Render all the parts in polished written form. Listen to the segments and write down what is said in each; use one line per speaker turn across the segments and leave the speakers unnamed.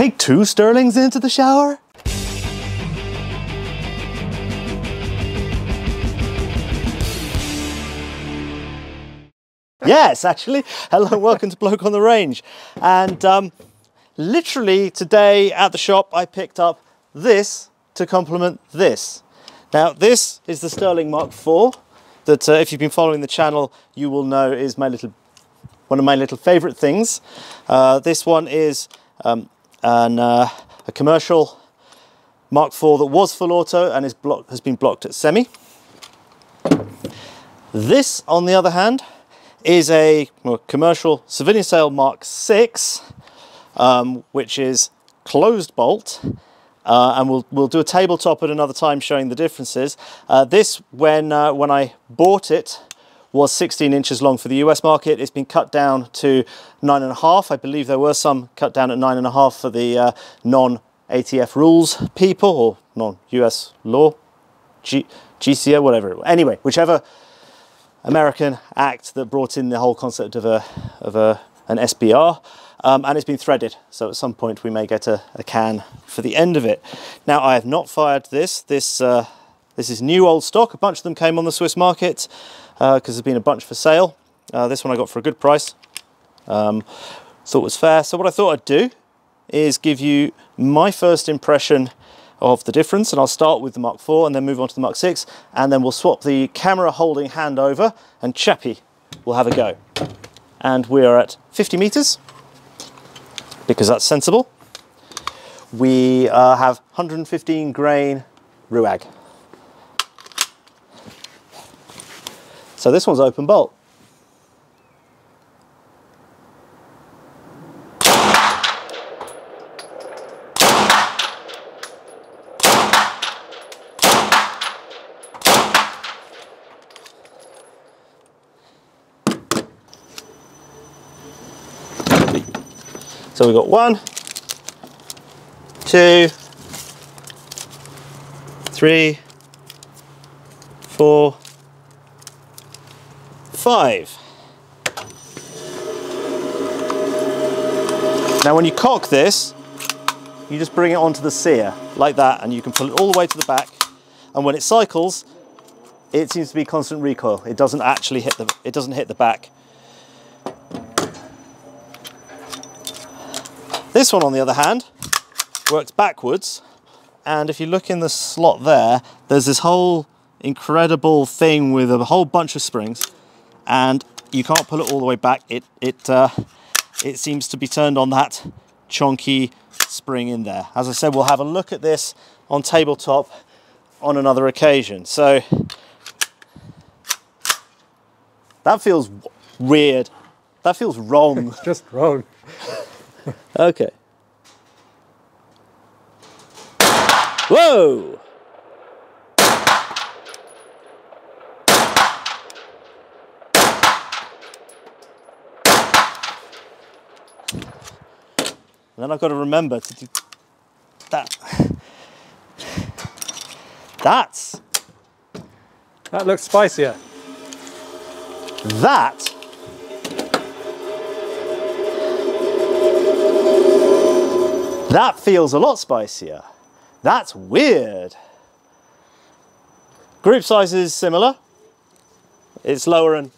Take 2 Sterlings into the shower? Yes, actually. Hello, welcome to Bloke on the Range. And literally today at the shop, I picked up this to complement this. Now, this is the Sterling Mk.4 that if you've been following the channel, you will know is one of my little favorite things. This one is a commercial Mk.4 that was full auto and has been blocked at semi. This, on the other hand, is a commercial civilian sale Mk.6, which is closed bolt, and we'll do a tabletop at another time showing the differences. This, when I bought it, was 16 inches long for the US market. It's been cut down to 9.5. I believe there were some cut down at 9.5 for the non-ATF rules people, or non-US law, GCO, whatever. Anyway, whichever American act that brought in the whole concept of an SBR, and it's been threaded. So at some point we may get a can for the end of it. Now, I have not fired this. This is new old stock. A bunch of them came on the Swiss market because there's been a bunch for sale. This one I got for a good price. Thought it was fair. So what I thought I'd do is give you my first impression of the difference, and I'll start with the Mk.4 and then move on to the Mk.6, and then we'll swap the camera holding hand over and Chappie will have a go. And we are at 50 meters because that's sensible. We have 115 grain RUAG. So this one's open bolt. So we've got 1, 2, 3, 4, 5. Now when you cock this, you just bring it onto the sear like that, and you can pull it all the way to the back, and when it cycles, it seems to be constant recoil. It doesn't actually hit the back. This one, on the other hand, works backwards, and if you look in the slot there, there's this whole incredible thing with a whole bunch of springs, and you can't pull it all the way back. It seems to be turned on that chonky spring in there. As I said, we'll have a look at this on tabletop on another occasion. So that feels weird. That feels wrong.
It's just wrong.
Okay. Whoa! And then I've got to remember to do that.
That looks spicier.
That feels a lot spicier. That's weird. Group size is similar. It's lower and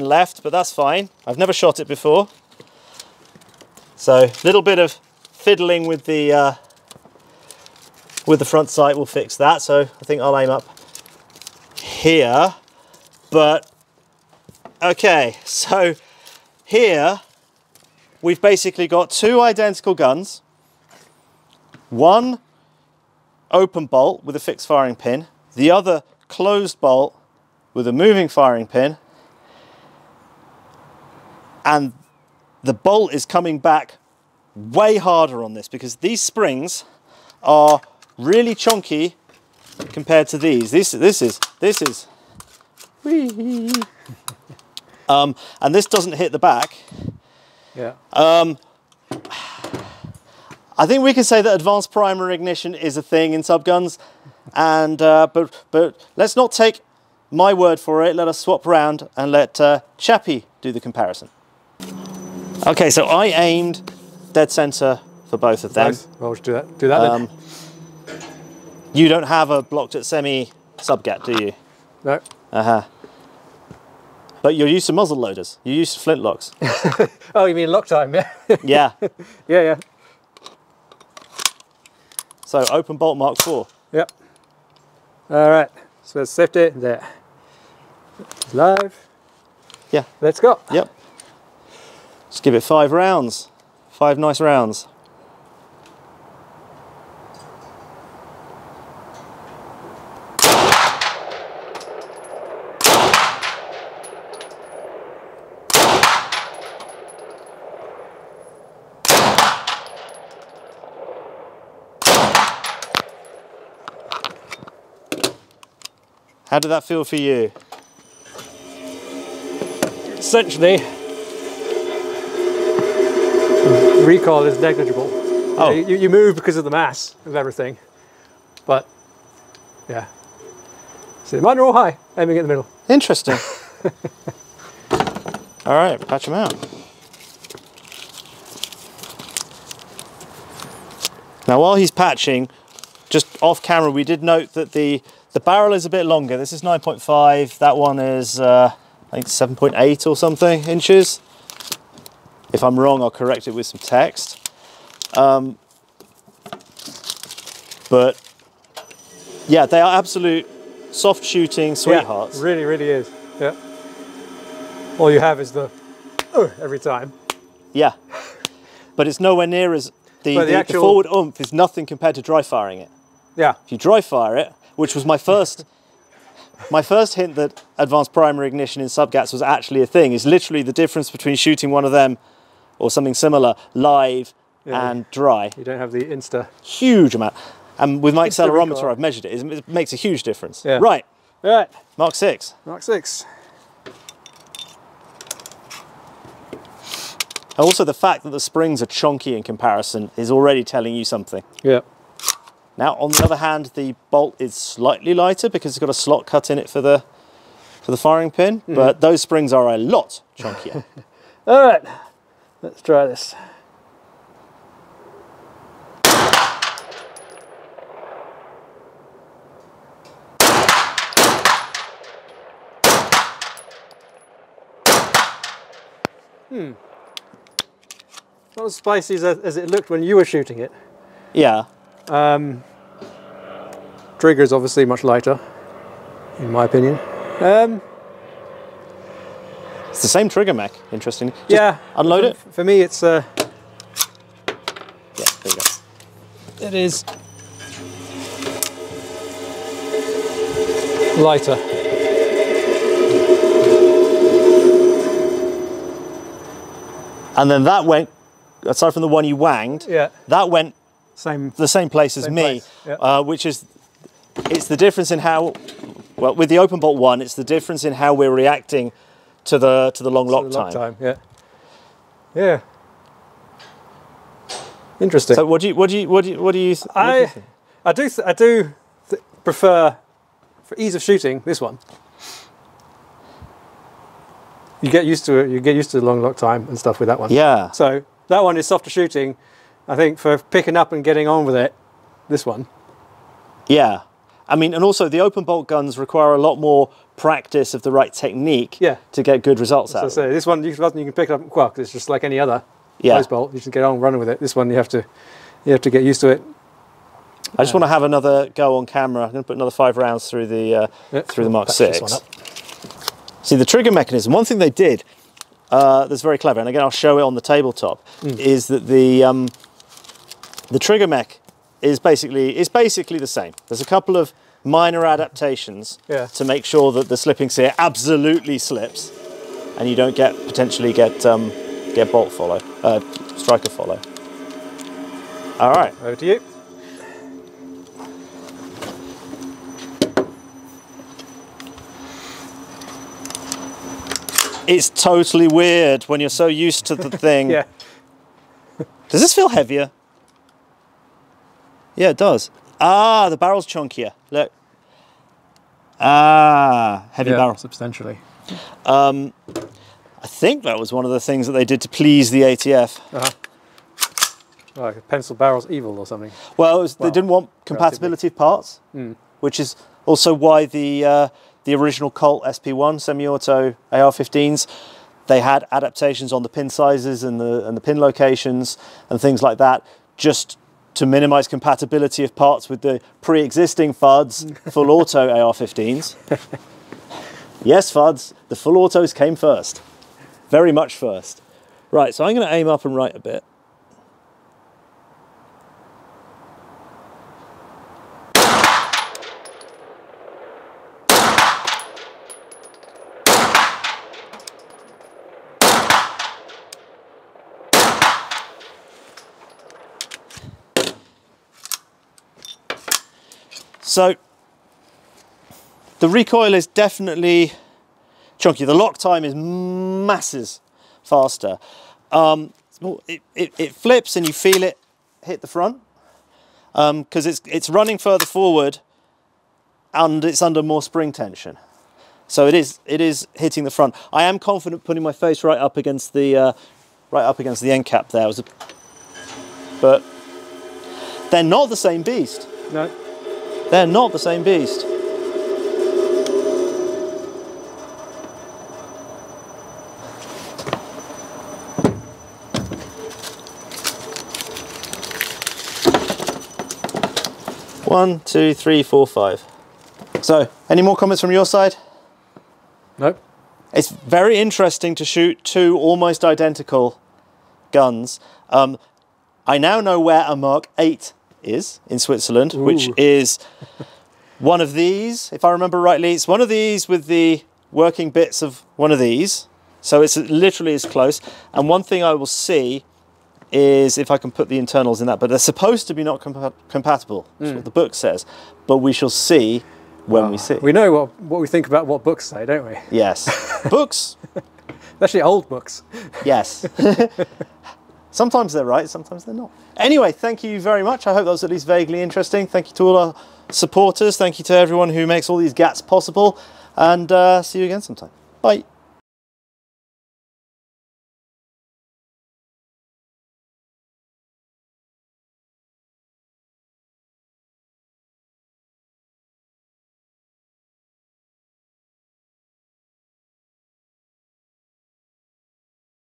left, but that's fine. I've never shot it before. So a little bit of fiddling with the front sight will fix that. So I think I'll aim up here. But okay, so here we've basically got 2 identical guns. One open bolt with a fixed firing pin, the other closed bolt with a moving firing pin, and the bolt is coming back way harder on this because these springs are really chunky compared to these. This is whee. And this doesn't hit the back.
Yeah.
I think we can say that advanced primary ignition is a thing in subguns, and but let's not take my word for it. Let us swap around and let Chappie do the comparison. Okay, so I aimed dead center for both of them.
Nice. Well, we'll do that. Do that then.
You don't have a Bloke semi subgat, do you?
No.
But you're used to muzzle loaders. You're used to flintlocks.
Oh, you mean lock time? Yeah.
Yeah.
Yeah.
So open bolt Mk.4.
Yep. All right. So let's set it there. Live.
Yeah.
Let's go.
Yep. Just give it 5 rounds. 5 nice rounds. How did that feel for you?
Essentially, recoil is negligible.
Oh.
You move because of the mass of everything, but yeah. So minor or high, aiming at the middle.
Interesting. All right, patch them out. Now while he's patching, just off camera, we did note that the barrel is a bit longer. This is 9.5, that one is I think 7.8 or something inches. If I'm wrong, I'll correct it with some text. But yeah, they are absolute soft shooting sweethearts.
Yeah, really, really is. Yeah. All you have is the every time.
Yeah, but it's nowhere near as the forward oomph is nothing compared to dry firing it.
Yeah.
If you dry fire it, which was my first hint that advanced primary ignition in subgats was actually a thing, is literally the difference between shooting one of them or something similar live and dry.
You don't have the insta.
Huge amount. And with my accelerometer,
recoil.
I've measured it. It makes a huge difference.
Yeah.
Right.
Right.
Mk.6.
Mk.6.
Also, the fact that the springs are chunky in comparison is already telling you something.
Yeah.
Now, on the other hand, the bolt is slightly lighter because it's got a slot cut in it for the firing pin, but those springs are a lot chunkier.
All right, let's try this. Not as spicy as it looked when you were shooting it.
Yeah.
Trigger is obviously much lighter, in my opinion.
It's the same trigger mech, interesting. Just
yeah.
Unload it.
For me, it's
Yeah, there you go.
it is lighter.
And then that went, aside from the one you wanged,
Yeah.
that went
Same.
the same place as
Same
me,
place, yeah.
which is, it's the difference in how, well, with the open bolt one, it's the difference in how we're reacting to the long lock time.
Yeah. Yeah. Interesting.
So what do you think?
I do prefer, for ease of shooting, this one. You get used to it. You get used to the long lock time and stuff with that one.
Yeah.
So that one is softer shooting. I think for picking up and getting on with it, this one.
Yeah. I mean, and also the open bolt guns require a lot more practice of the right technique to get good results out of
So this one you can pick up well, 'cause it's just like any other close bolt. You just get on running with it. This one you have to get used to it.
I just want to have another go on camera. I'm going to put another 5 rounds through the Mk.6. See, the trigger mechanism, one thing they did that's very clever, and again I'll show it on the tabletop, is that the trigger mech is basically the same. There's a couple of minor adaptations to make sure that the slipping sear absolutely slips and you don't potentially get bolt follow, striker follow. All right.
Over to you.
It's totally weird when you're so used to the thing.
Yeah.
Does this feel heavier? Yeah, it does. Ah, the barrel's chunkier. Look. Ah, heavy barrel.
Substantially.
I think that was one of the things that they did to please the ATF.
Like pencil barrel's evil or something.
Well, they didn't want compatibility of parts, which is also why the original Colt SP1 semi-auto AR-15s, they had adaptations on the pin sizes and the pin locations and things like that, just to minimize compatibility of parts with the pre-existing FUDs full auto AR-15s. Yes, FUDs, the full autos came first. Very much first. Right, so I'm going to aim up and right a bit. So the recoil is definitely chunky. The lock time is masses faster. It flips and you feel it hit the front because it's running further forward and it's under more spring tension. So it is hitting the front. I am confident putting my face right up against the end cap there. But they're not the same beast.
No.
They're not the same beast. One, two, three, four, five. So, any more comments from your side?
Nope.
It's very interesting to shoot two almost identical guns. I now know where a Mark 8 is in Switzerland, which is one of these, if I remember rightly. It's one of these with the working bits of one of these. So it's literally as close. And one thing I will see is if I can put the internals in that, but they're supposed to be not compatible. That's what the book says. But we shall see when we see.
We know what we think about what books say, don't we?
Yes. Books.
Especially old books.
Yes. Sometimes they're right, sometimes they're not. Anyway, thank you very much. I hope that was at least vaguely interesting. Thank you to all our supporters. Thank you to everyone who makes all these GATs possible. And see you again sometime. Bye.